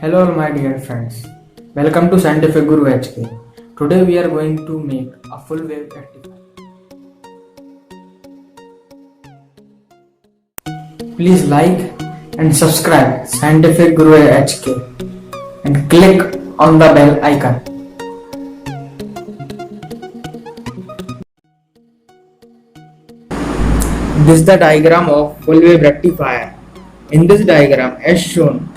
Hello all my dear friends. Welcome to Scientific Guru HK. Today we are going to make a full wave rectifier. Please like and subscribe Scientific Guru HK and click on the bell icon. This is the diagram of full wave rectifier. In this diagram as shown,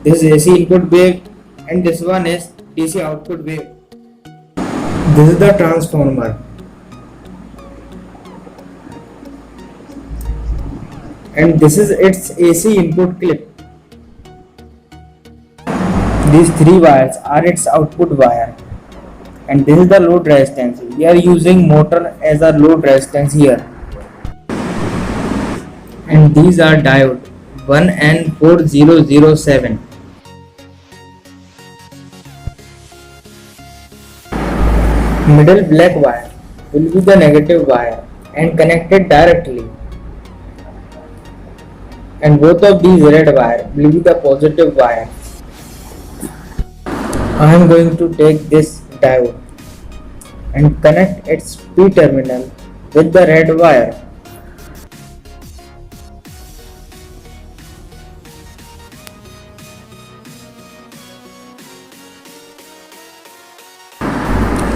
this is AC input wave and this one is DC output wave. This is the transformer and this is its AC input clip. These three wires are its output wire and this is the load resistance. We are using motor as a load resistance here. And these are diode 1N4007. Middle black wire will be the negative wire and connected directly, and both of these red wire will be the positive wire. I am going to take this diode and connect its P terminal with the red wire.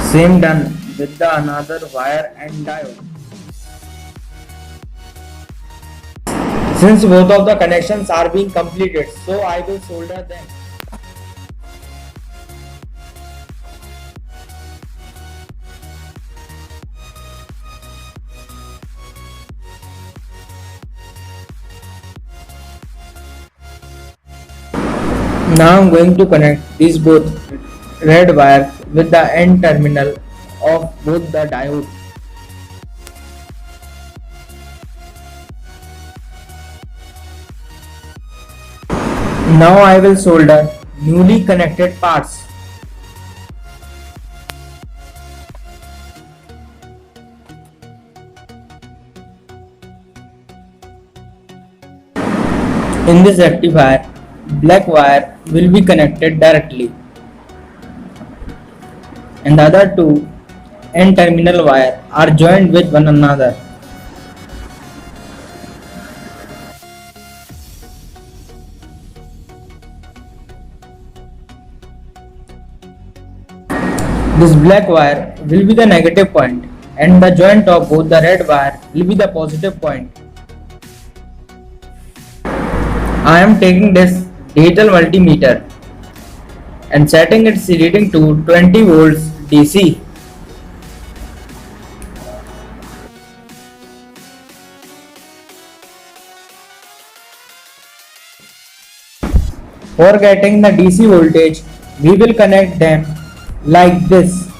Same done with the another wire and diode. Since both of the connections are being completed, so I will solder them. Now I am going to connect these both red wires with the N terminal of both the diode. Now I will solder newly connected parts. In this rectifier, black wire will be connected directly and the other two N terminal wire are joined with one another. This black wire will be the negative point and the joint of both the red wire will be the positive point. I am taking this digital multimeter and setting its reading to 20 volts DC. For getting the DC voltage, we will connect them like this.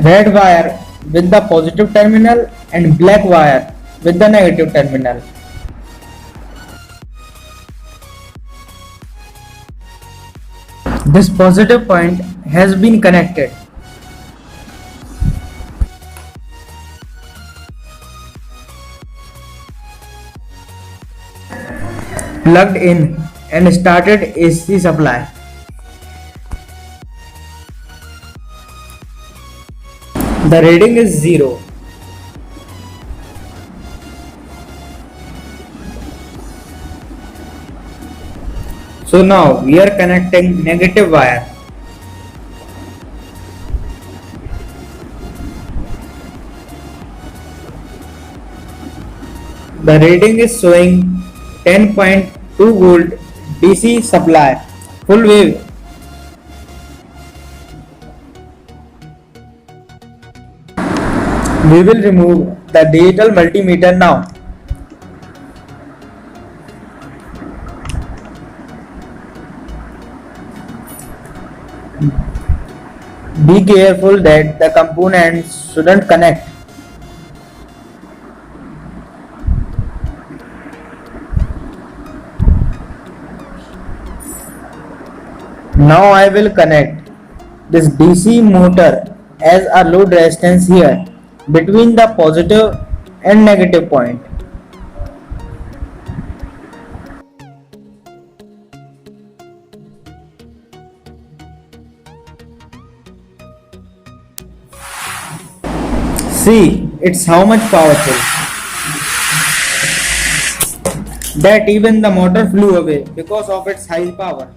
Red wire with the positive terminal and black wire with the negative terminal. This positive point has been connected. Plugged in and started AC supply. The reading is 0. So now we are connecting negative wire. The reading is showing 10.2 volt DC supply, full wave. We will remove the digital multimeter now. Be careful that the components shouldn't connect. Now I will connect this DC motor as a load resistance here between the positive and negative point. See, it's how much powerful that even the motor flew away because of its high power.